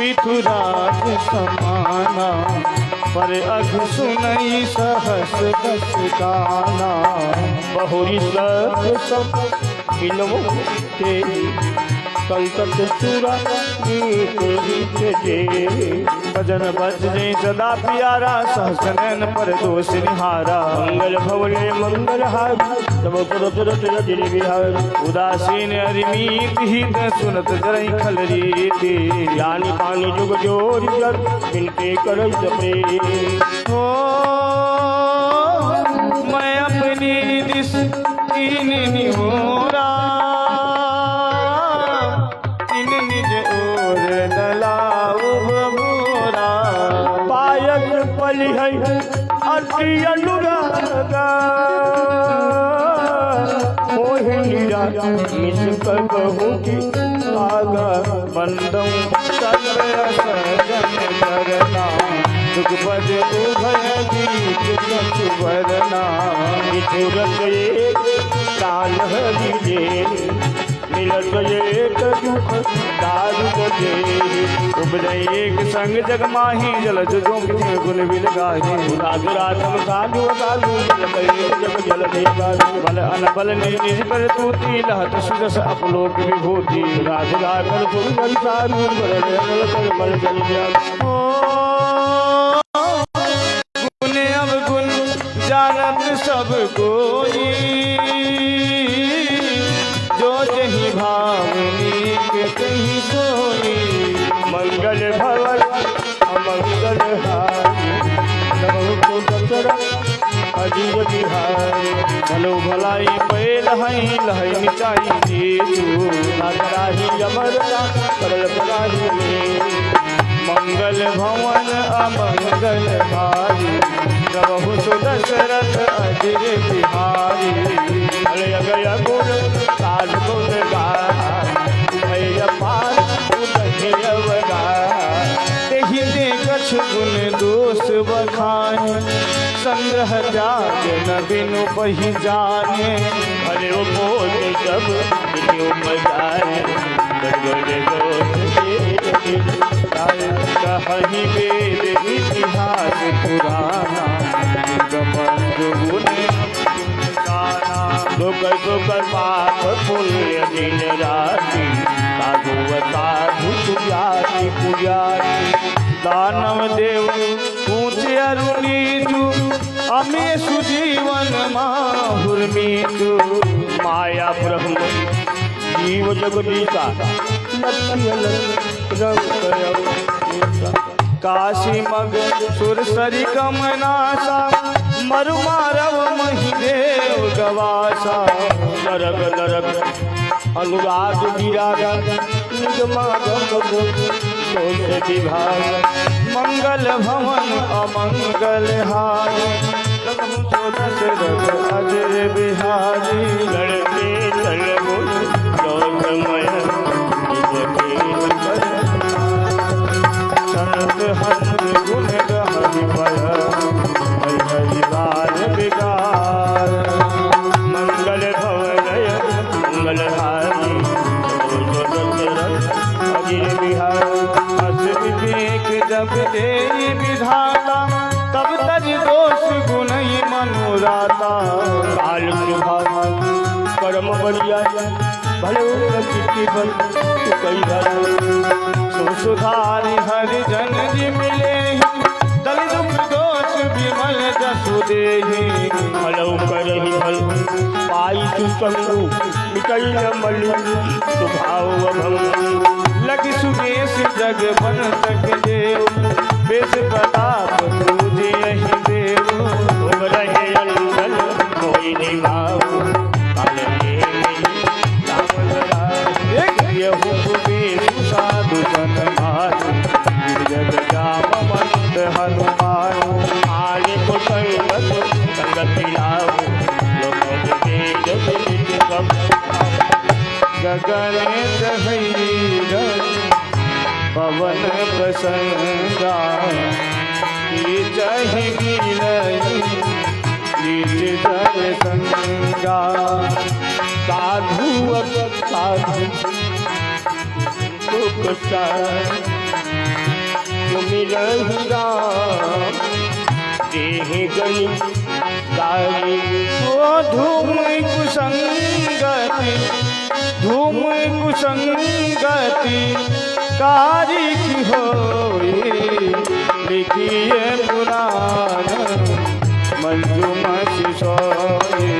पिथुराज समाना पर अघ सुनई सहस दस गाना बहुरी सब मिलवो तेरी कलकत सुरा भजन बजने सदा प्यारा सहस नैन पर दोष निहारा मंगल भवले मंगल हार तब विहार उदासीन अरिमीत हित सुनत जरई खल रीति यानी पानी जुग जोर जग बिनते कर हो मैं अपनी दिस कीन निहोरा अनुरागा मिस कहूँ की आगा बंदम सजन करना दुख बज उभय गीत वरना मिथुरत एक काल हरि मिलत एक दुख दारू दे उपजय एक संग जग माही जलज जो गुण बिल गाही रागरातम साधु साधु जग जल बल अनबल निज पर तूती लहत सुजस अपलोक विभूति राजगा कर सुंदर साधु बल जल गुण अब गुण जानत सब कोई जो जही भावनी के कहीं सोई मंगल भवन अमंगल हारी अजीब बिहारी भलो भलाई पे लहई लहई निचाई दीजू नागराही अमरता करल बराही में मंगल भवन अमंगल हारी प्रभु सुदशरथ अजीब बिहारी अरे गया गुण काल गुण गाय पार कछ गुण दोष बखाने संग्रह जाग न बिनु बही जाने अरे वो बोल सब बिनु बजाए कहीं वेद इतिहास पुराना दुख पाप पुण्य दिन राशि साधु साधु पुजारी पुजारी दानव देव ऊंचे अरुणीचु अमे सुजीवन माहुर्मीचु माया ब्रह्म जीव जगदीशा काशी मग सुरसरी कमनासा मरुमारव महिदेव गवासा नरक नरक अनुराग विरागा निगमागम विभाग मंगल भवन अमंगल हाय अजर बिहारी लड़के लड़बो गौतमय संत हंस गुण हरि हरिवार विकार मंगल भवन मंगल हारी अजर बिहारी जब दे विधाता तब तज दोष गुण मनोराता काल सुभाव कर्म बलिया भले चिट्ठी बल सुधारी हरि जन जी मिले दल दुख दोष विमल जसु देहि भलो करहि भल पाई सुसंगु मिटई न मलु सुभाव भंग लगी सुकेश जग बन तक देव बेस प्रताप तुझे यही देव रहे अंगल कोई निभाव साधु सन जग जाम मंद हनुमान आगे को संगत लाभ गगन पवन प्रसंगा कहीं मिलही लीज जल संगा साधु साधु मिलहि राम देह गई गारी ओ धूम कुसंगति कारी की होई लिखिए पुराण मंजुमति सोई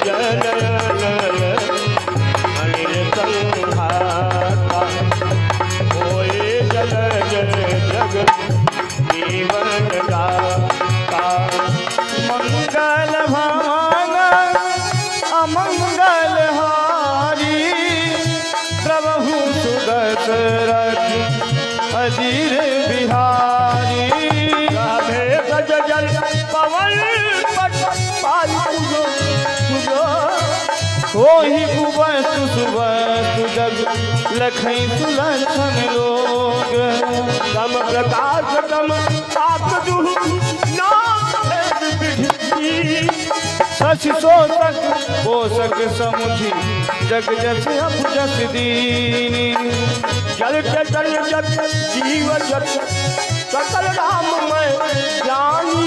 जल अनिल संघाता होए जल जग जीवन दाता मंगल भान अमंगल हारी प्रभु सुदशरथ अजीर बिहारी राधे गज जल पवन पट पाई होहि कुवस्तु सुवस्तु जग लखई सुलक्षण लोग तम प्रकाश तम आप दुहु नाम शशि शोषक पोषक समुझी जग जस अभुजस दीनी जल जल जग जीव जग सकल राम मैं ज्ञानी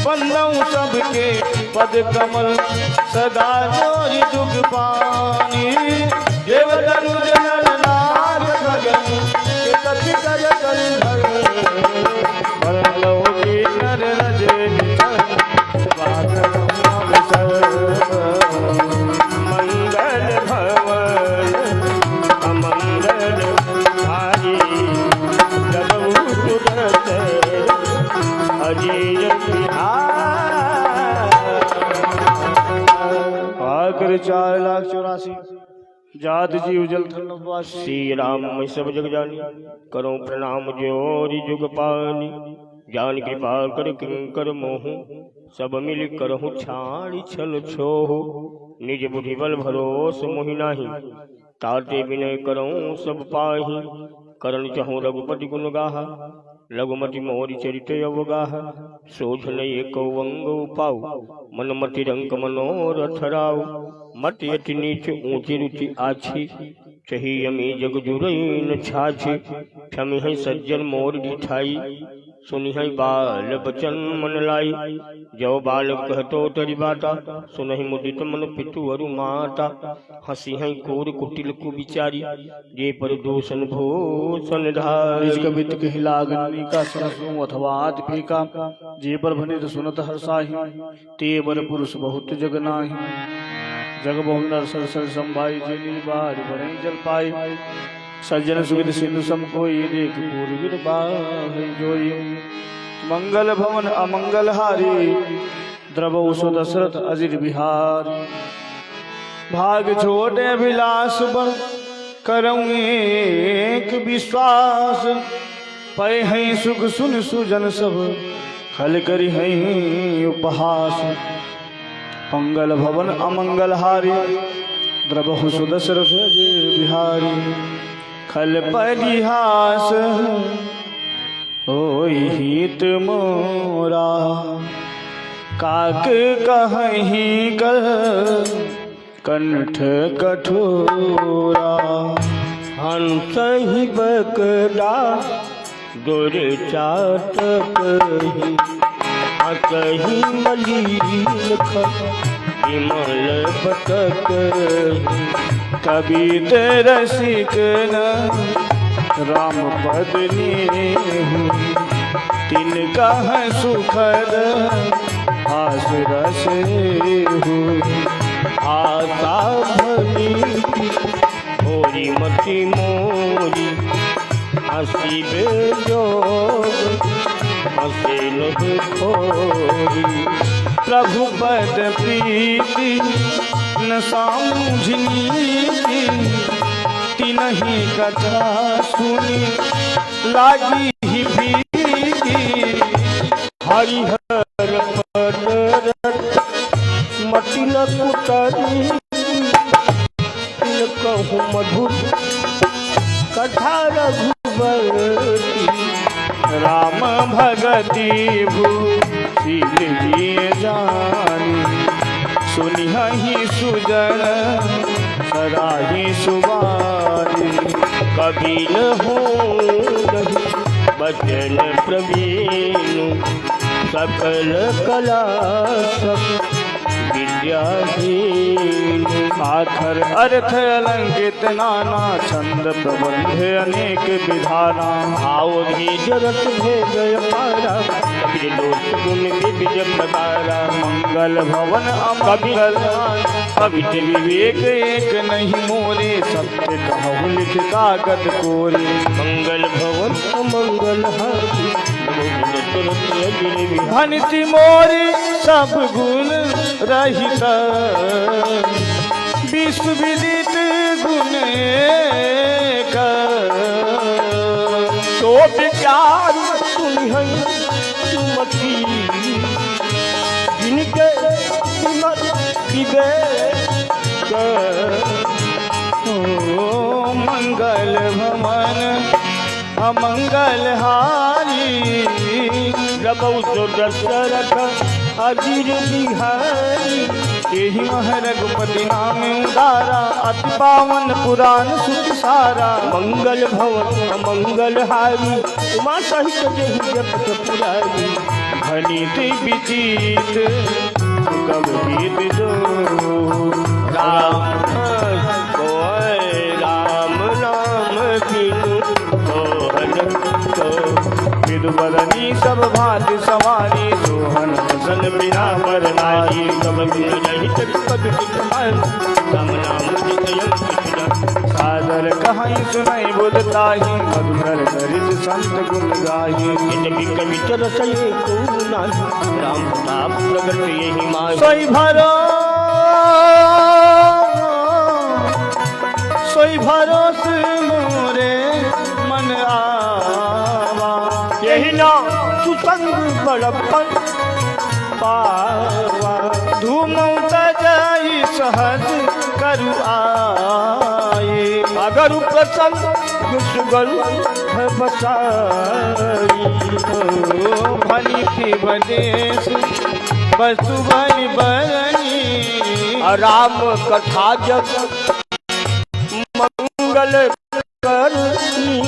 बंदऊ सबके पद कमल सदा जोरी जुग पानी देवतनु जनन नाथ भगत के कति कर कर परलो की नर रजे मंगल भवन अमंगल हारी प्रभु सुदशरथ अजीर बिहारी 4,84,000 जात जीव जल थल श्री राम मैं सब जग जानी करो प्रणाम जोरी जुग पानी जान कृपा कर किंकर मोहू सब मिल करहु छाड़ी छल छोहु निज बुद्धि बल भरोस मोहि नाही ताते विनय करऊँ सब पाही करण चहु रघुपति गुण गाहा लघुमति मोरि चरित अवगाह शोधन एक अंग पाऊ मन मति रंक मनोरथ राव मत यति नीच ऊंची रुचि आछी चही अमी जग जुरैन छाछी क्षमी है सज्जन मोर दिठाई सुनि है बाल बचन मन लाई जो बाल कहतो तरि बाता सुनहि मुदित मन पितु अरु माता हसी है कोर कुटिल को विचारी जे पर दूषण भूषण धारी कवित कहि लागनी का सरसु अथवा फीका जे पर भनित सुनत हर्षाहि ते बर पुरुष बहुत जग नाही जग बहुनर सरसर संभाई जेनी बार बरई जल पाई सज्जन सुविध सिंधु सम कोई देख पूर्वीर बाहि जोई मंगल भवन अमंगल हारी द्रवौ सो दशरथ अजिर बिहारी भाग छोटे अभिलाष बल करऊँ एक विश्वास पै हैं सुख सुन सुजन सब खल करी हैं उपहास मंगल भवन अमंगल हारी द्रवहु सो दशरथ अजिर बिहारी खल परिहास होई हित मोरा काक कहीं कर कंठ कठोरा हंस ही बकरा दुर चाटक कहीं मलिन विमल बतक कबीर रसिक राम बदनी तिनका सुखद हास रस आशा भली होरी मति मोरी हसी बेजोग हसे लग थोरी प्रभु पद प्रीति न सामुझनी तिनहि कथा सुनी लागी ही भीगी हरिहर पद मटिल कुतरी कहूँ मधुर कथा रघुवती राम भगति भूषिल जिय जानी सुनिहि सुजन सराही सुवारी कबील हो बचन प्रवीण सकल कला सब विद्याहीन आखर अर्थ अलंकृत नाना छंद प्रबंध अनेक विधाना भाव भी जरत भेद पारा कबीर लोक गुण विविध प्रकारा मंगल भवन अमंगल पवित्र विवेक एक नहीं मोरे सत्य कहु लिख कागद कोरे मंगल भवन अमंगल हाथी भनिति मोरी सब गुण रहित विश्व विदित गुण का तो विचार सुनिहै सुमति जिनके विमत विवेक ओ मंगल भवन अमंगल हारी रबौ दशरथ अजीर बिहारी यही मह रघुपति नाम उदारा अति पावन पुराण सुख सारा मंगल भवन अमंगल हारी उमा सहित जहि जपत पुरारी भनीति विचित कब गीत जो राम राम नाम बिनु विदुबरनी सब भांति सवारी सोहन सन बिना पर नारी सब सादर कहीं सुनाई बुधताही मधुकर गरित संत गुण गाही कवितर सये को नाही राम प्रताप प्रगट यही माय सोई भरोस मोरे मन आवा यही ना सुसंग बड़पन पावा धूम जाई सहज करु आए अगर प्रसंग सुगल बसाई भली थी बदेश वस्तु बलि बरनी राम कथा जग मंगल करनी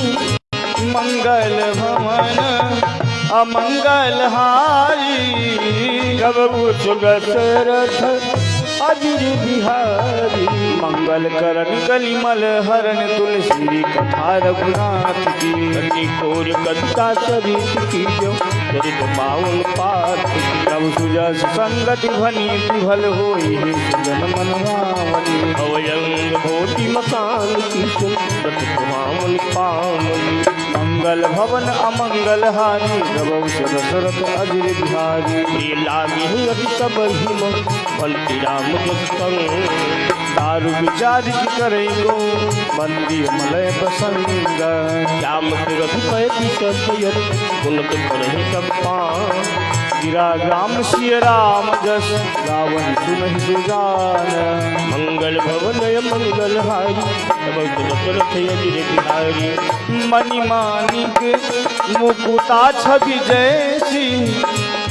मंगल भवन अमंगल हारी जब दशरथ अजीर बिहारी मंगल करण कलिमल हरण तुलसी कथा रघुनाथ की कोर कविता सभी की जो चरित पावन पाठ तब सुजस संगति भनी भल होई सुजन मनवावनी अवयंग भोति मकान की सुन प्रतिमान पावनी मंगल भवन अमंगल हारी रबौ दशरथ अजीर बिहारी लागी अति सब हिम बंती राम दारु विचार करे गो मंदी मलय प्रसंग श्याम गुणत करहि सब गिरा राम सिय राम जस रावण सुनहि सुजान मंगल भवन मंगल हारी दशरथ अजीर बिहारी मणि मानिक मुकुता छवि जैसी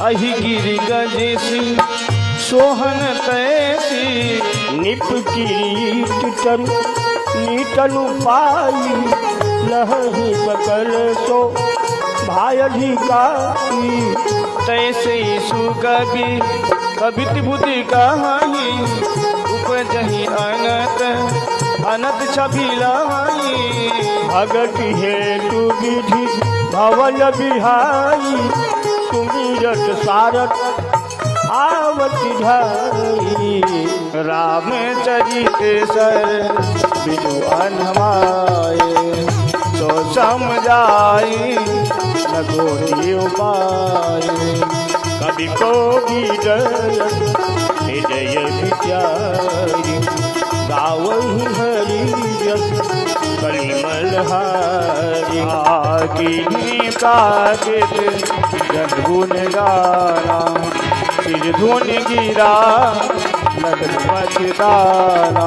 अहि गिरि गजेसी सोहन तैसी निप किरीट तरु नीटनु पाई लहहि सकल सो भायधिकारी तैसे सुकवि कवित बुद्धि कहानी उपजहि अनत अनत छवि लहाई भगत हेतु विधि भवन बिहारी सुमिरत सारथ आवती ढाई रामचरित सर बिनु अनहमाए तो समझाई न गोरी उपाय कवि को हृदय विचारी गावहि हरि जस कलिमल हारी आकी कागित जन गुण गाना सिर धुन गिरा लगन मचदाना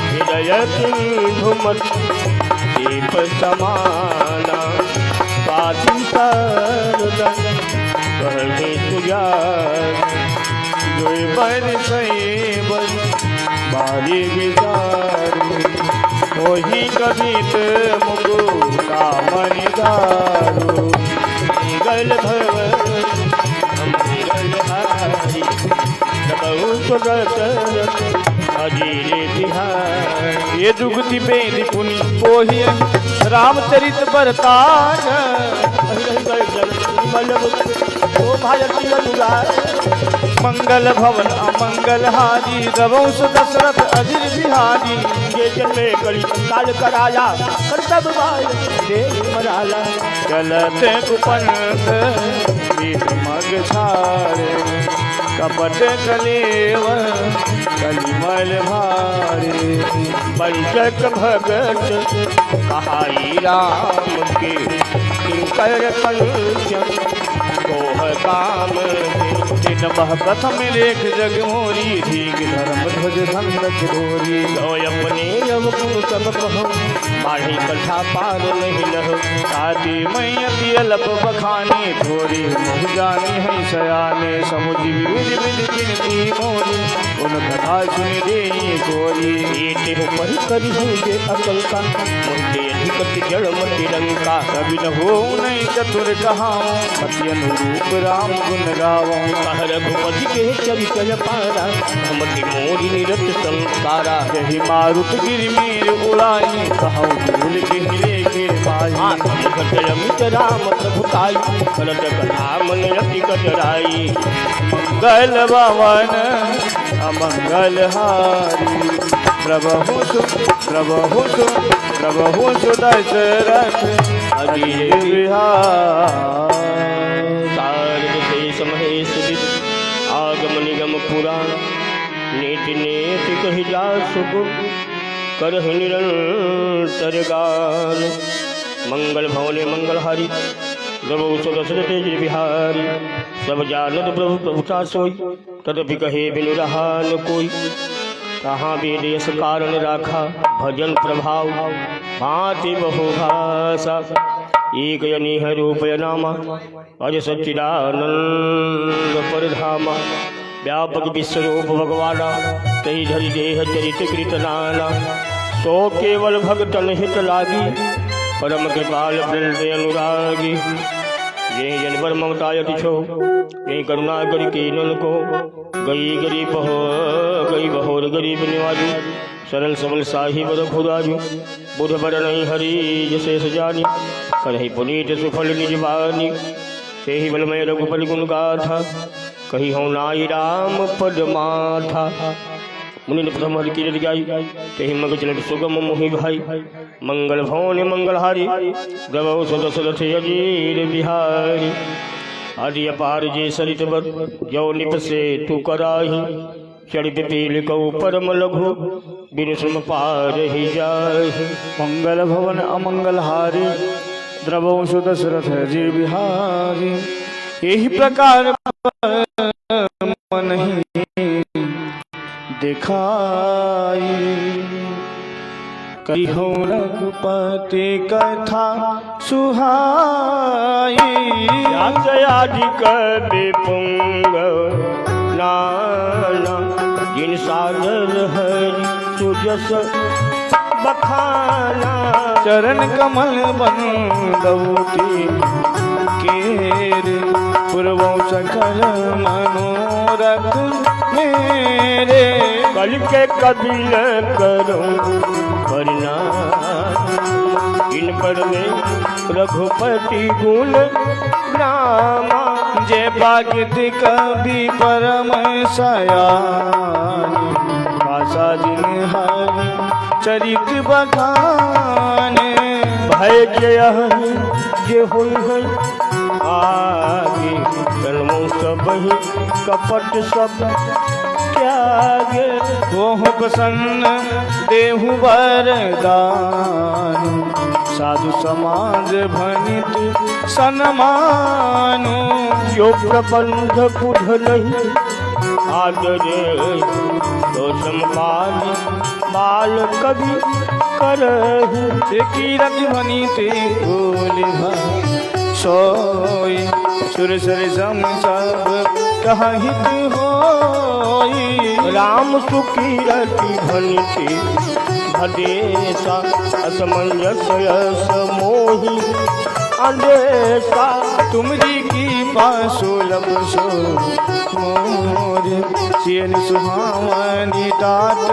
हृदय धुमत दीप समाना बाती सरदा कहे तुझार जोई बर सही बर बारी बिजारी वही कवित मुकुता मणिदारू गल भवन गल हारी अजीरे बिहार ये जुगति बेदी पुनि कोहि रामचरित बरताज मंगल भवन अमंगल हारी रवंश दशरथ अजीर बिहारी ये जन्मे करी काल कराया करतब भाई देव मराला चलते कुपंत बीत मग छाड़े कपट कलेव कलिमल भारे पंचक भगत कहाई राम के किंकर कंचन कोह काम दिन बह प्रथम लेख जग मोरी धीक धर्म ध्वज धंधक धोरी लो अपने अब कुल सब कहो माही कथा पार नहीं लहो आदि मई अल्प बखाने थोड़ी मुँह जाने है सयाने समुझी विविध विधि गिनती मोरी उन कथा सुन दे गोरी ये पर करी हुए अकल का मुझे अधिपति जड़ मति लंका कभी न हो नहीं चतुर कहाऊं मति अनुरूप राम गुण गाऊं कह रघुपति के चरित्र पारा हमति मोरी निरत संकारा यही मारुत गिर मीर उड़ाई कहूँ भूल के हिले गिर पाई अमित राम प्रभुताई करत कथा मन रति कटराई मंगल भवन अमंगल हारी प्रभु सु दशरथ अजीर बिहार शेष महेश आगम निगम पुराण नीति नेति कही जा सुगु करहि निरंतर गान मंगल भवने मंगल हारी प्रभु सु दशरथ अजीर बिहारी सब जानत प्रभु प्रभुता सोई तदपि कहे बिनु रहा न कोई कहाँ भी देश कारण राखा भजन प्रभाव भांति बहुभाषा एक अनिह रूप नामा अज सच्चिदानंद परधामा व्यापक विश्वरूप भगवाना तही धरि देह चरित कृत नाना सो केवल भगतन हित लागी परम कृपाल वृंद अनुरागी ये जनवर ममता यति छो ये करुणा करी कीनन को गई गरीब हो गई बहोर गरीब निवाजू सरल सबल साही बर खुदाजू बुध बर नहीं हरी जैसे सजानी करही पुनीत सुफल निज बानी से ही बलमय रघुपति गुण गाथा कही हो नाई राम पद माथा मुनि ने प्रथम हरि कीरत गाई तेहि मग चलत सुगम मोहि भाई मंगल भवन मंगल हारी प्रभु सदशरथ अजीर बिहारी आदि अपार जे सरित बर जो निपसे तू कराही चढ़ पिपील कौ परम लघु बिनु श्रम पार ही जाहि मंगल भवन अमंगल हारी द्रवंश दशरथ अजीर बिहारी यही प्रकार मन ही दिखाई कहो रघुपति कथा सुहाई आदि कवि पुंग नाना जिन सागर हरि सुजस बखाना चरण कमल बंदौती केर पूर्वों सकल मनोरथ मेरे कल के कबिल करो करना इन पर में रघुपति गुण रामा जय भाग्यत कवि परम सयान भाषा जिन हरि चरित बखान भय जे होई है आगे जन्मों सब ही कपट सब त्यागे वह प्रसन्न देहु वरदान साधु समाज भनित सन्मानु जो प्रबंध कुध नहीं आदर तो संपाद बाल कवि कर कीरत भनित बोले सोई सुर सर सम सब कहा हित होई। राम सुखी रति भनिति भदेशा असमंजस यस मोहि अंदेशा। तुमरी की पासुलभ सो मोर सियन सुहावनी तात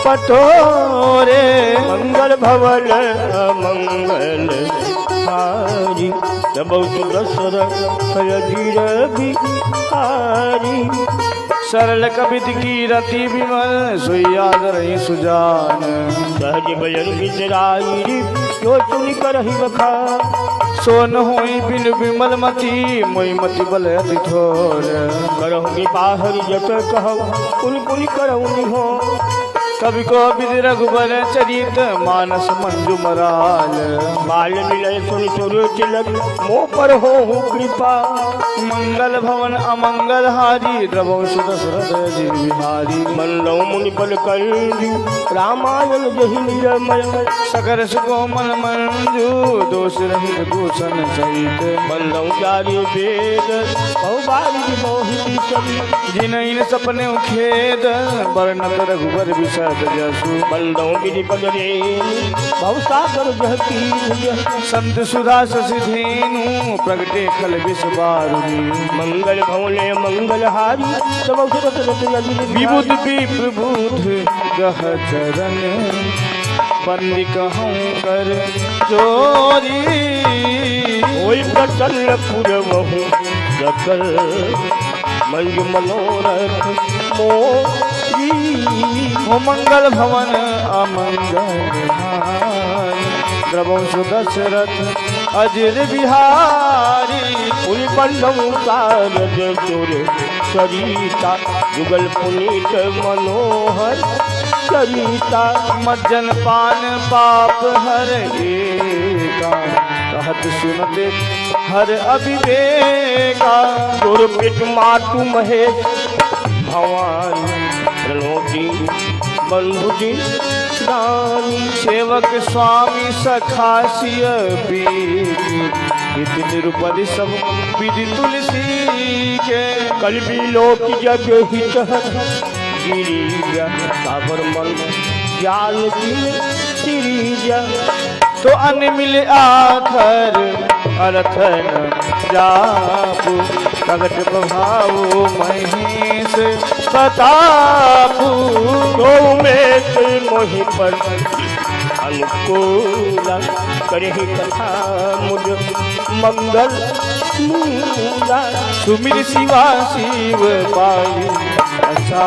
पटोरे। मंगल भवन मंगल हारी जब दशरथ अधीर बिहारी। सरल कवित की रति विमल सुयाद रही सुजान। सहज बजन बिचराई जो सुन कर ही बखान। सोन होई बिन विमल मति मोई मति बल अति थोर। करहु कृपा हरि जत कहु पुनि पुनि करहु हो। कवि को विधि रघुबर चरित मानस मंजू मराल। बाल मिलय सुन सुर तिलक मोह पर हो कृपा। मंगल भवन अमंगल हारी द्रवौ सुदशरथ जी बिहारी। मल्लौ मुनि पल कल्जु रामायण जहि निरमय। सकर सुकोमल मंजू दोष रहित भूषण सहित। मल्लौ चारि वेद बहुबारी मोहि सभी। जिनैन सपने खेद वर्णत रघुबर विषद जसु। मल्लौ विधि पद रेणु भवसागर जहती। संत सुधा शशि धेनु प्रगटे खल विष बारुणी। मंगल भवने मंगल हारी सब विबुध विप्रबुध गह चरण बंदी कहूँ कर जोरी। ओई प्रचल पुरवहु सकल मंज मनोरथ मोरी। हो मंगल भवन अमंगल हारी द्रवौ सुदशरथ अजिर बिहारी। पुनि बंधु सारद चोर सरिता जुगल पुनीत मनोहर सरिता। मज्जन पान पाप हर एका कहत सुनते हर अविवेका। तोर पेट मातु महेश भवानी प्रणोदी बंधुजी दानी। सेवक स्वामी सखासिय विधि निरुपदि सब विधि तुलसी के। कलबी लोक जग हित गिरिजा साबर मन जाल सिरिजा। तो अन मिल आखर अरथन जापु प्रगट प्रभाव महेश प्रतापु। तो में मोहि पर अनुकूल करहि कथा मुझ मंगल मूला। सुमिर शिवा शिव पाई अच्छा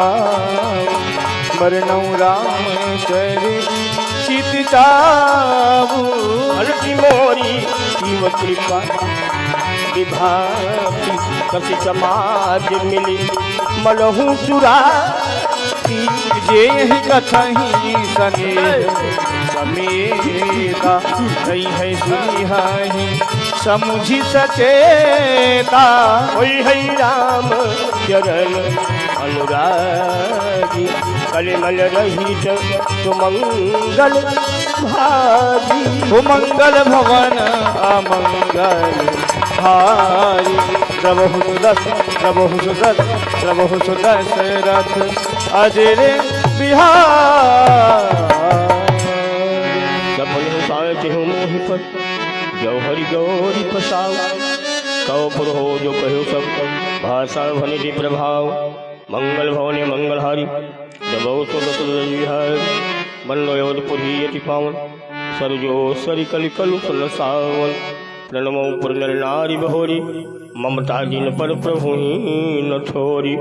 मरनौ राम चरित चित चाबू। हलकी मोरी शिव कृपा विभाति कपि समाज मिली मलहु सुरा। जे यही कथही सने समेता नहीं है सुनी है समुझी सचेता। होई है राम चरण अनुरागी कलिमल रहित सुमंगल भागी। हो मंगल भवन अमंगल हारी द्रवहु सुदशरथ अजिर बिहारी। सफल साय मोहि पर जो हरि गौरी पसाव। कौ पुर हो जो कहो सब भाषा भनिधि प्रभाव। मंगल भवने मंगल हारी जबौ सुदशरथ बिहारी। मल्लोयोधपुरी यति पावन सरजो सरि कलि कलु फल सावन। प्रणमो पुर नर नारी बहोरी ममता जिन पर प्रभु न छोरी।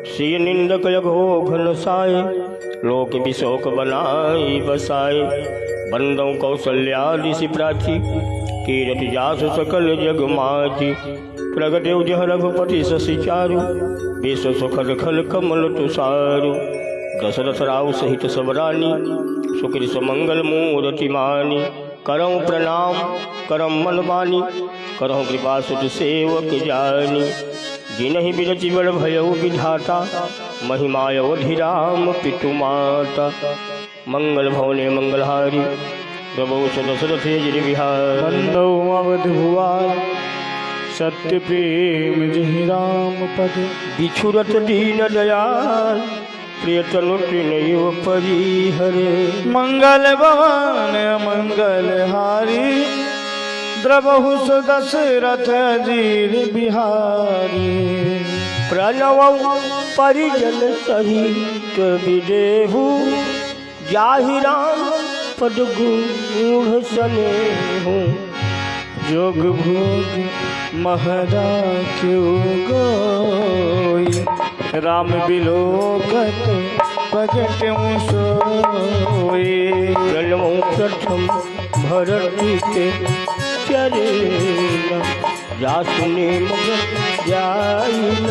श्री निंदक यघो घन साय लोक विशोक बनाई बसाए। बंदौ कौशल्या ऋषि प्राची कीरति जासु सकल जग माची। प्रगटे जह रघुपति शशि चारु विश्व सुखद खल कमल तुषारु। दशरथ राव सहित सब रानी सुकृत सुमंगल मूरति मानी। करऊँ प्रणाम करम मन बानी करहु कृपा सुत सेवक जानी। जिनहि बिरचि बड़ भयउ विधाता महिमायवधि राम पितु माता। मंगल भवने मंगलहारी प्रभु दशरथ गिरि विहार। बंदौ अवध भुआर सत्य प्रेम जहि राम पद। बिछुरत दीन दयाल प्रियतनु तृणयो परिहरे। मंगल भवन मंगल हारी द्रवहु दशरथ जीर बिहारी। प्रणव परिजन सहित विदेहु जाहि राम पद गूढ़ स्नेहु। जोग भोग महदा क्यों गोई राम बिलोकत पगट सोई। प्रणव प्रथम भरती के चरेला जासुने मगर जाइन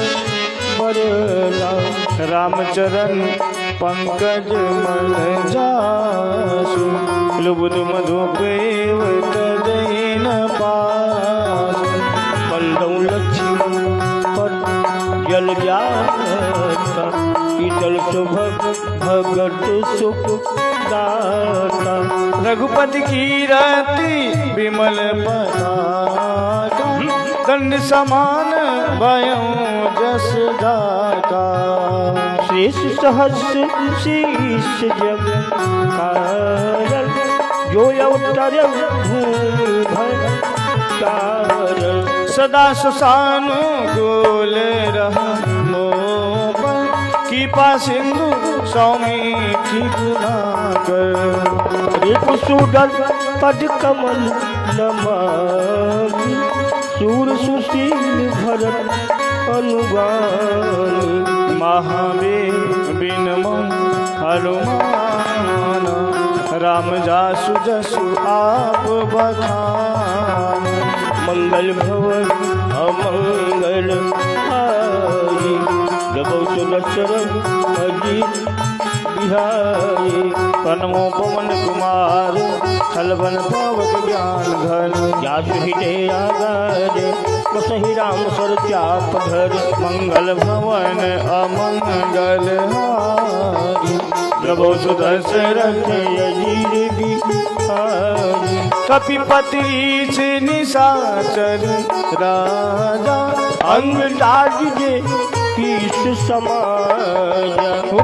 बरला। रामचरण पंकज मन जासु लुबुद मधुपेव तजैन पासु। बंदौ लक्ष्मी पर जल जाता शीतल सुभग भगत सुख दाता। रघुपति की रति विमल पताका दंड समान भयं जस दाता। शेष सहस्र शीश जग कारण जो अवतर भूभर कारण। सदा सुसानु गोल रहा मोपन कीपा सिंधु सौमीठी गुनाकर। रिपुसुदल पद कमल नमामि सूर सुशील भरत अनुगामी। महावीर बिनमो हनुमान राम जासु जसु आप बखान। मंगल भवन अमंगल हारी जब दशरथ अजीत बिहारी। प्रणमो पवन कुमार खलबन पावक ज्ञान घन। जासु हृदय आगार बसहि राम सर चाप धर। मंगल भवन अमंगल हारी प्रभु सुदशरथ अजीर बिहारी। कपिपति निशाचर राजा अंग ताज जे कीस समाज।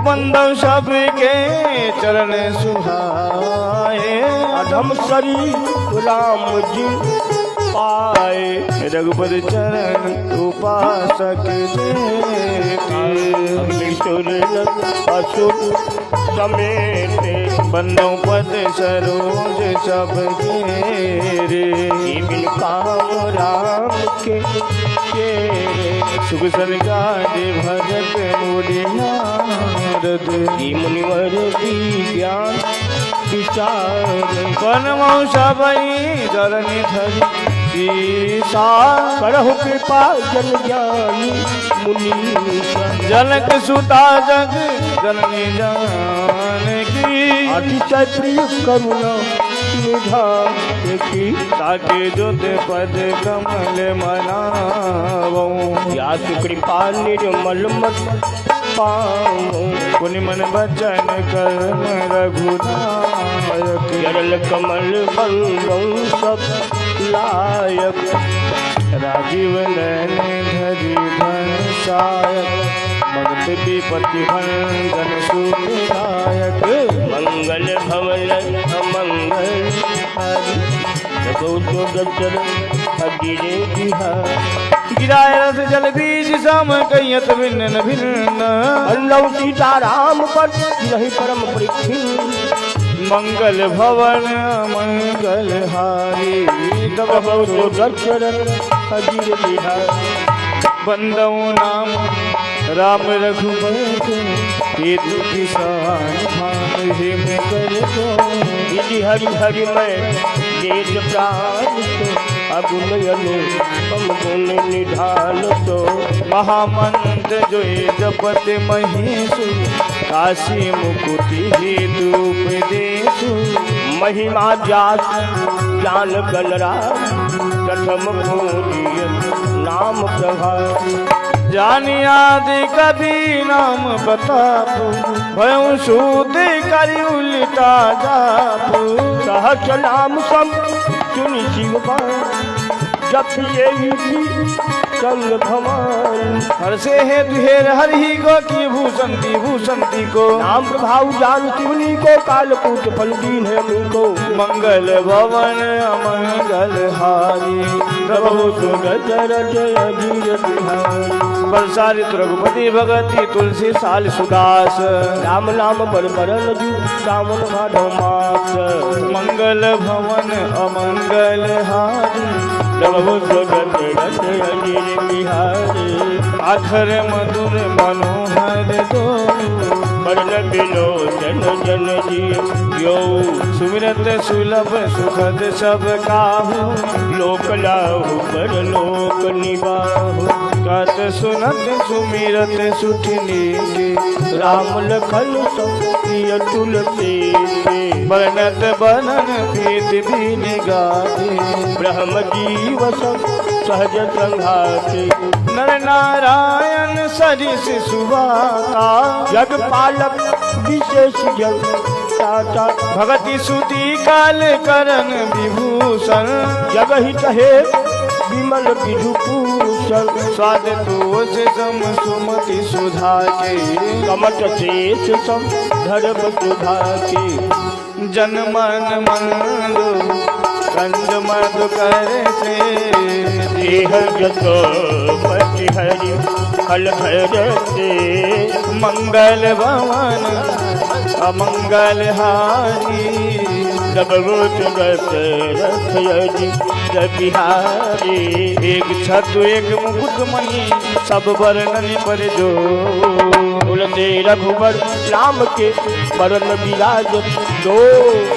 बंदव सबके चरण सुहाए अधम शरीर राम जी पाए। रघुपति चरण उपासक किशोर असुर समेते। बंदव पद सरोज सब घेरे। बिन काम राम के सुख संगादि भजत मुनि नारद। मुनिवर ज्ञान विचार कनमौ सबई धरनी धरि सीसा। करहु कृपा जन ज्ञानी मुनीश। जनक सुता जग जननी जानकी। अतिशय प्रिय करुणा निधान की। ताके जोत पद कमल मनावो। यासु कृपा निर्मल मत पाऊं। पुनि मन बचन कर्म रघुनायक। जरल कमल बंदौ सब लायक। राजीव नयन धरि धन सायक। भगत विपति भंजन सुखदायक। मंगल भवन अमंगल हारी जगौ दशरथ अगिरे बिहारी। गिराय रथ जल बीज सम कहियत भिन्न भिन्न। अल्लव सीताराम पर नहीं परम परीक्षित। मंगल भवन मंगल हारी जगौ दशरथ अगिरे बिहारी। बंदौ नाम राम रघुपति हेतु किसान भान हिम कर दो। यदि हरि हरि मैं देश प्राण तो अगुण अनुपम गुण निधान तो। महामंत्र जो जपत महेशु काशी मुकुति हेतु उपदेशु। महिमा जात ज्ञान गणरा प्रथम भूरिय नाम प्रभाव। जानि आदि कभी नाम बतापु भयं सूद करि उल्टा जापु। सहस्र नाम सम चुनि शिव जब ये चल भवान हर्षे है तुहेर हर ही गो की भूषंती को नाम प्रभाव जान शिवनी को कालकूट फलदीन है को मंगल भवन अमंगल हारी प्रभु सुगत बरसारित रघुपति भगति तुलसी साल सुदास राम नाम पर बरन जू सावन भादव मास मंगल भवन अमंगल हारी प्रभु सुगत बिहारी आखर मधुर मनोहर दो बरन बिलोचन जन जियो सुमिरत सुलभ सुखद सब काहू लोक लाहू पर लोक निबाहू कत सुनत सुमिरत सुठनी के राम लखन प्रिय तुलसी के बनत बनन प्रीत भी निगाहे ब्रह्म जीव सहज संघाते नर नारायण सरिस सुवाता जग पालक विशेष जग चाचा भगति सुति काल करण विभूषण जग हित हे विमल विधुभूषण स्वाद तोष सम सुमति सुधा के कमट शेष सम धर्म सुधा के जन मन मंद कंद मधुकर से देह जतो पति हरि हल भरते मंगल भवन अमंगल हारी सबूत दशरथ यदि बिहारी एक छत्र एक मुकुट मणि सब वर्णन पर जो उलते रघुबर राम के वरण विराज दो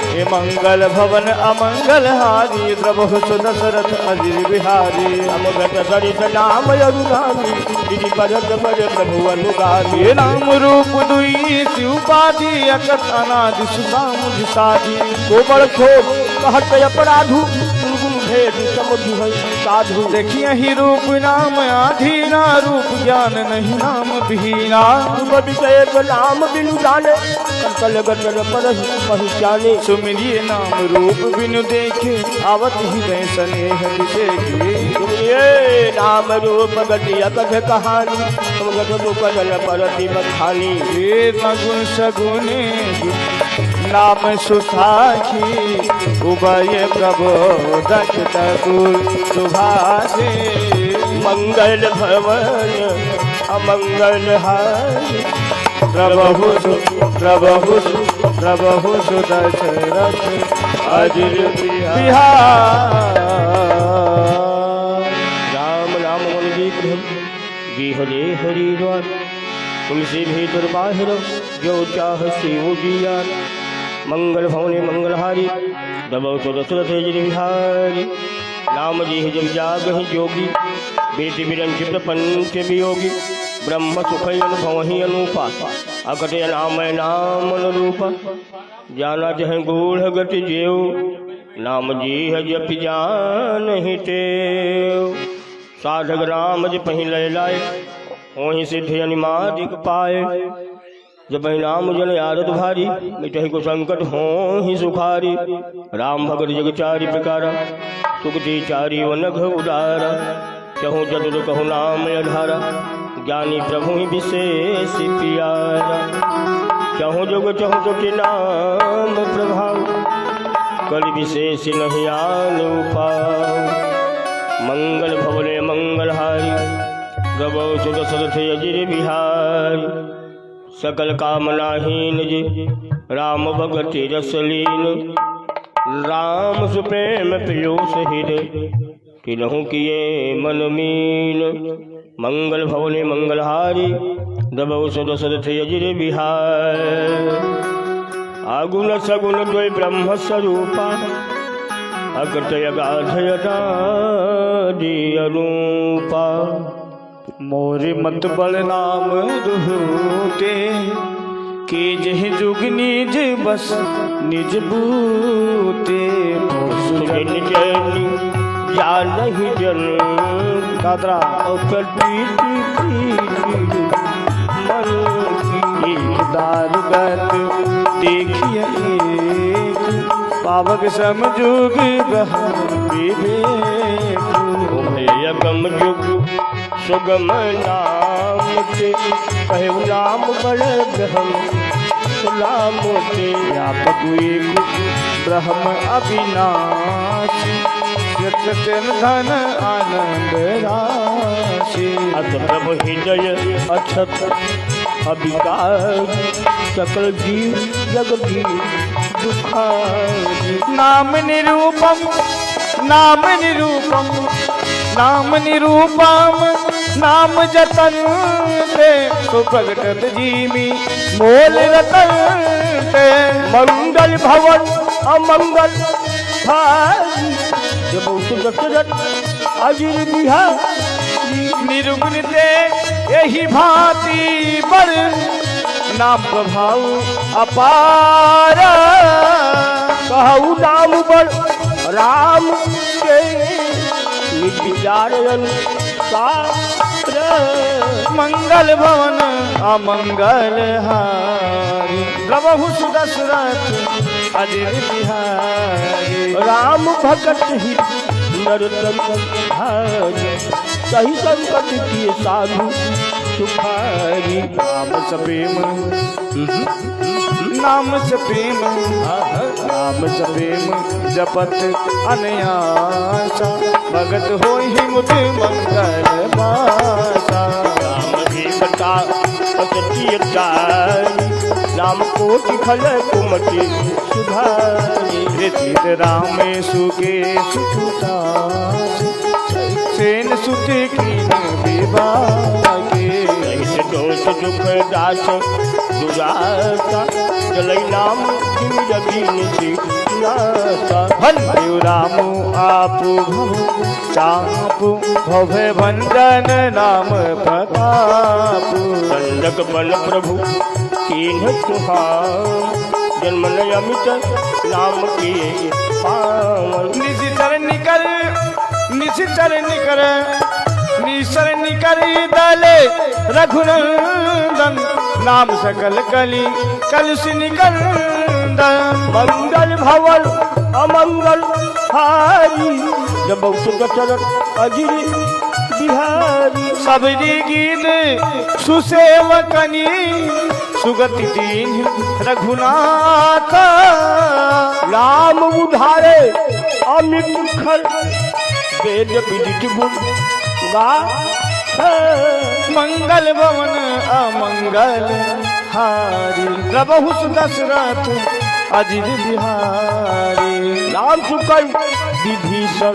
हे मंगल भवन अमंगल हारी प्रभु दशरथ अजिर बिहारी अमगत सरित नाम अरुगामी विधि परत पर प्रभु अनुगामी नाम रूप दुई शिवपादी अकत अनादि सुदाम दिसादी कोमल क्षोभ कहत अपराधु भेद समुझ साधु देखिए ही रूप नाम आधीना रूप ज्ञान नहीं नाम बिहीना विषय नाम बिनु जाने कल गल पर पहुँचाने सुमिरिए नाम रूप बिनु देखे आवत हृदय स्नेह विषय नाम रूप गति अकथ कहानी परति बखानी गुण सगुने नाम सुसाखी उभय प्रबोधक तकुल सुभाषे मंगल भवन अमंगल हारी प्रभु सुदशरथ अजिर बिहार राम नाम हरे हरि तुलसी भीतर बाहिर जो चाह शिव जियान मंगल भवने मंगलहारी दबौ तो दशरथ अजिर बिहारी नाम जी जग जाग जोगी बेटी विरंच प्रपंच वियोगी ब्रह्म सुख अनुभव ही अनुपा अकट नाम नाम अनुरूपा जाना जह गूढ़ गति जेव नाम जी जप जान ही टेव साधक राम ज पही लय लाए वहीं सिद्ध अनिमादिक पाए जब नाम जन आरत भारी मिटहि को संकट हो ही सुखारी राम भगत जगचारी प्रकारा सुगति चारी वनघ उदारा कहूँ जदुर कहूँ नाम अधारा ज्ञानी प्रभु ही विशेष प्यारा कहूँ जोग चहु तो के नाम प्रभाव कल विशेष नहीं आन उपाय मंगल भवने मंगलहारी गबौ सुदशरथ अजिर बिहारी सकल कामनाहीन जी राम भगति रसलीन राम सुप्रेम पीयूष हृदय तिलहु किए मन मीन मंगल भवने मंगलहारी दबौ सुदशरथ अजिर बिहार आगुन सगुन द्वय ब्रह्म स्वरूपा अकृतय गाधयता दी अनूपा मोरे मत बल नाम दुहते के जह जुग निज बस निज बूते सुजन जनी जानहि जन दादरा अकल पीटी मन की दारुगत देखिए पावक समझुग विवेक अगम जुग सुगम नाम के कहे नाम बड़ गहम सुलाम के व्यापक एक ब्रह्म अविनाशी सत्यन धन आनंद राशि अत प्रभु हृदय अक्षत अविकार सकल जीव जग भी दुखारी नाम निरूपम नाम निरूपम नाम निरूपम नाम जतन ते सुप्रगट जीमी मोल रतन ते मंगल भवन अमंगल भारी जब दशरथ अजिर बिहारी निर्गुण ते यही भांति बल नाम प्रभाव अपार कहु नाम बल राम के विचारन सार मंगल भवन अमंगल हारी प्रभु सुदशरथ अजिर बिहारी राम भगत ही नरतन हारी सही संकट किए साधु सुखारी नाम से प्रेम नाम से प्रेम नाम से प्रेम जपत अनयासा भगत हो ही मुझ मंगल मासा राम की कथा राम कोटि खल कुमति सुधारी ऋषित रामेशु के सुखता सेन सुत कीन विवाह के दोष दुख दास दुरासा चलई नाम भन राम आप चाप भव भंडन नाम प्रताप दंडक बल प्रभु कीन सुहाम जन्म अमित नाम के पावन निशिचर निकर निशिचर निकर निशर निकर दले रघुनंदन नाम सकल कली कलुष निकंदन मंगल भवन अमंगल हारी जब दशरथ अजिर बिहारी सबरी गीत सुसेवकनी सुगति दीन रघुनाथ राम उधारे अमित खल वेद विदित गुण गा मंगल भवन अमंगल हारी प्रभु दशरथ अजिर बिहारी राम सुकल विभीषण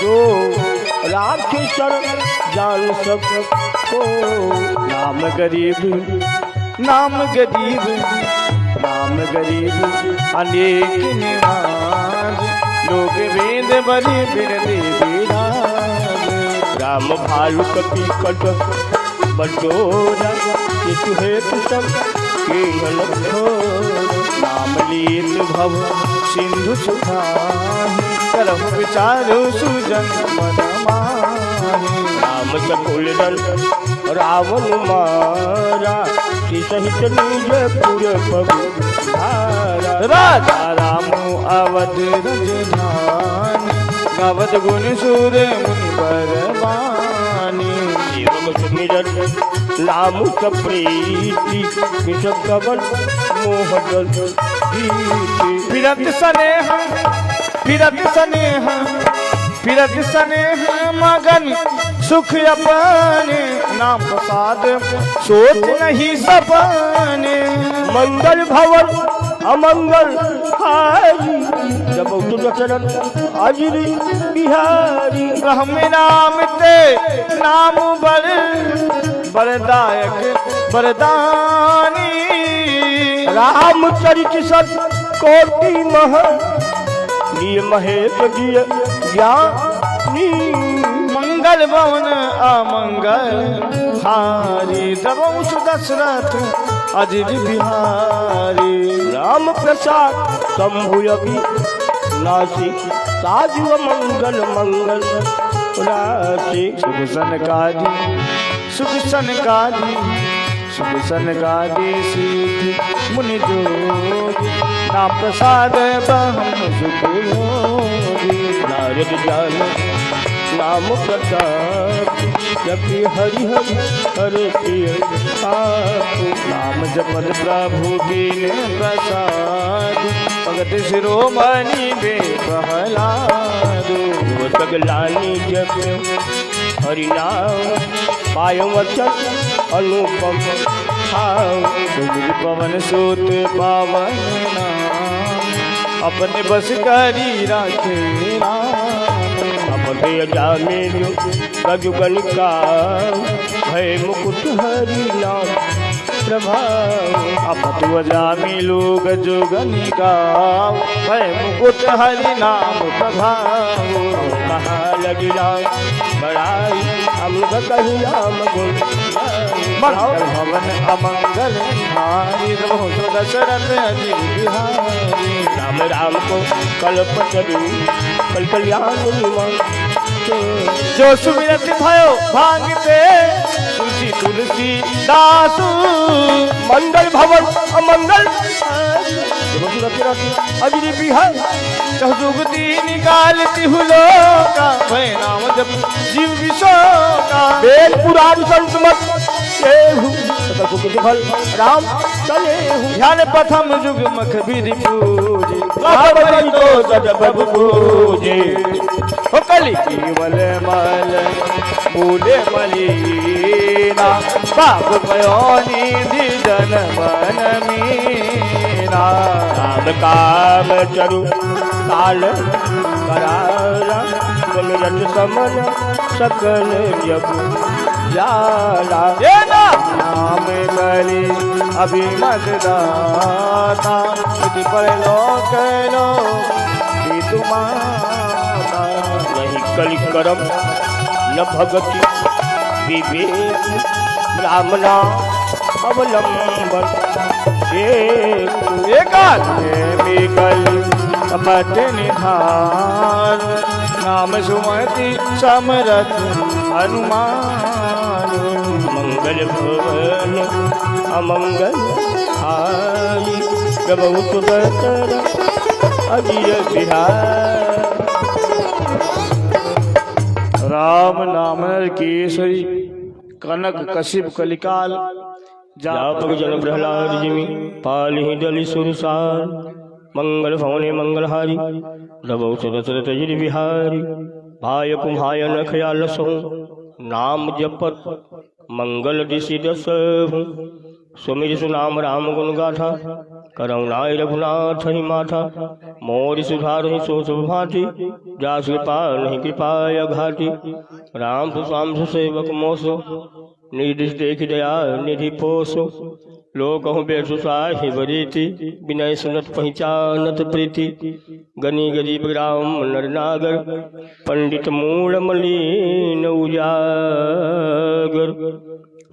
जो राम के शरण जान सब हो नाम गरीब नाम गरीब नाम गरीब अनेक निवाज लोग वेद बलि बिरदे विराज राम भालु कपि कट बटोरा कितु हेतु सब केवल नाम लील भव सिंधु सुखाहि करहु विचारु सुजन मन माहि राम सकुल दल रावण मारा सहित निज पुर प्रभु धारा राजा राम अवध रजधानी गवत गुण सूर मुनि बरवानी एवं सुमिरन नाम प्रीति विष कवल मोहदल फिरत स्नेह फिरत स्नेह फिरत स्नेह मगन सुख अपने नाम प्रसाद सोच नहीं सपने मंगल भवन अमंगल हारी जब दशरथ अजिर बिहारी ब्रह्म नाम ते नाम बर बरदायक बरदानी रामचरित सत कोटि मह निय महेश दिय ज्ञानी मंगल भवन अमंगल हारी द्रवौ दशरथ अजिर बिहारी राम प्रसाद शंभुयवि नासी साधु मंगल मंगल राशि शुभ सनकादि शुभ सनकादि शुभ सनकादि सिद्धि मुनि जोगी नाम प्रसाद बहम सुख योगी नारद जान नाम प्रताप जपि हरि हरि हर प्रिय नाम जपत प्रभु दीन प्रसाद भगत शिरोमणि बे प्रहलाद सगलानी जप हरि नाम पायो वचन अनुपम सुमिर पवन सुत पावन नाम अपने बस करी राखे अपने जामियो गजुगन का भय मुकुट हरि नाम प्रभाव अपत जामिलो गजुगन का भय मुकुट हरि नाम प्रभाव कहा लगी राम बड़ाई हम कही राम गुण मंगल भवन अमंगल हारी रहो दशरथ अजीब बिहारी राम राम को कल्प चलू कल कल्याण जो सुमिरत भयो भांगते तुलसी तुलसी दासु मंगल भवन अमंगल अजीब बिहारी चहुजुगती निकालती हुलो का भय नाम जप जीव विश्व का वेद पुराण संत मत फल राम चले ध्यान प्रथम जुग मख विधि पूजे तो पूजे कली केवल मल मूले मलीना पाप पयोनी जन मन मीना राम काम चरु काल करारा रट समन सकल जब जाला नाम बलि अभिमत दाता इति परलोक लो तुम्हारा नहीं कलि करम न भगति विवेक राम नाम अवलंबन पट निधान नाम सुमति समरथ हनुमान मंगल भवन अमंगल आई प्रभु सुभद्र अजीय बिहार राम नाम केसरी कनक कशिप कलिकाल जापक जन प्रहलाद जिमि पालि दलि सुरसार मंगल भवने मंगलहारी रवौ सुरसरत गिरि बिहारी भाय कुम्हाय नखया लसो नाम जपत मंगल दिशि दसहु सुमिर सुनाम राम गुण गाथा करुणाय रघुनाथ हरि माथा मोरि सुधार ही सो शुभ भांति जास कृपा नहीं कृपाय घाटी राम सुशाम सुसेवक मोसो निर्दिश देख दया निधि पोसो लोक बेसु साहिब रीति विनय सुनत पहचानत प्रीति गनी गरीब राम नर नागर पंडित मूल मलिन उजागर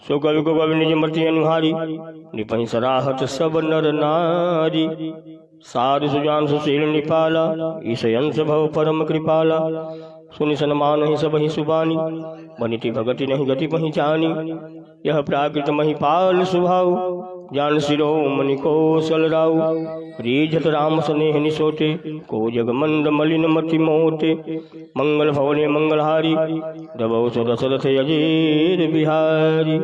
सुकल गोगल निज मति अनुहारी निपहि सराहत सब नर नारी साधु सुजान सुशील निपाला ईशयंस भव परम कृपाला सुनि सन्मान ही सब ही सुबानी बनिति भगति नहीं गति पहचानी यह प्राकृत महिपाल स्वभाव जान सिरो मणि कौशल राव रीझत राम स्नेह निसोटे को जग मंद मलिन मति मोटे मंगल भवने मंगलहारी रवौ दशरथ अजीर बिहारी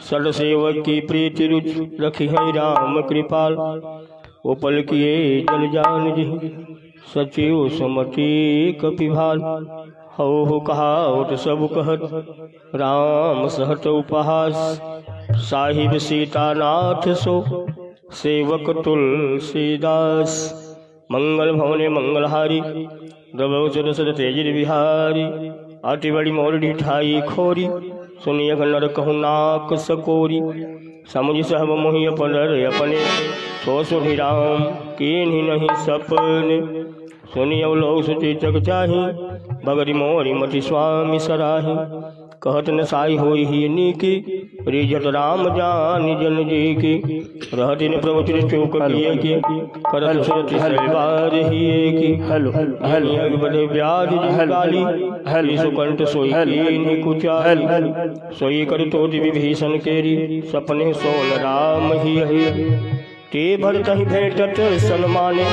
सर सेवक की प्रीति रुचि रखी है राम कृपाल उपल किए जल जान जी सचिव सुमति कपिभाल हो कहावत सब कहत राम सहत उपहास साहिब सीतानाथ सो सेवक तुलसीदास मंगल भवने मंगलहारी रवौ सुरसर तेजिर बिहारी आटी बड़ी मोरडी ठाई खोरी सुनिय नर कहु नाक सकोरी समुझ सहब मोहि अपन अपने सो सुनि राम कीन्ही नहीं सपने सुनि अवलोक सुचेतक चाही बगरी मोरी मति स्वामी सराही कहत न साई होई ही नीकी रिझत राम जान जन जी की रहति न प्रभु तिर चौक किए की करत सुरत सलवार ही की हेलो हेलो बड़े ब्याज गाली हेलो सुकंठ सोई कीन्ही कुचाल सोई कर तो विभीषण केरी सपने सोन राम ही ते भरत ही भेटत सन्माने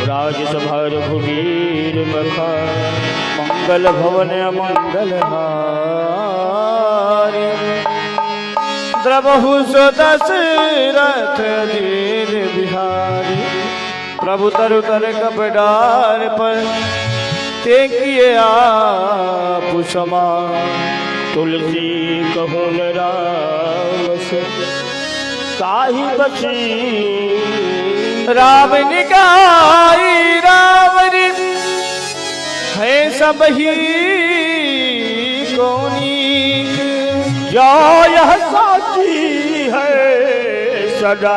राजसभा रघुवीर बखान मंगल भवन मंगल हारी द्रवहु सो दशरथ दीन बिहारी प्रभु तरु तर कपडार पर ते किए आप समान तुलसी कहूँ न राम से काही बची राम निकाई राम रि है सब ही कोनी जो यह साची है सदा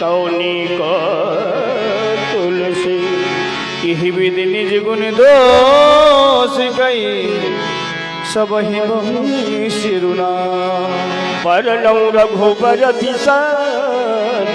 कौनी को तुलसी यही विधि निज गुण दोष गई सब ही बहु सिरुना पर रघुबर दिशा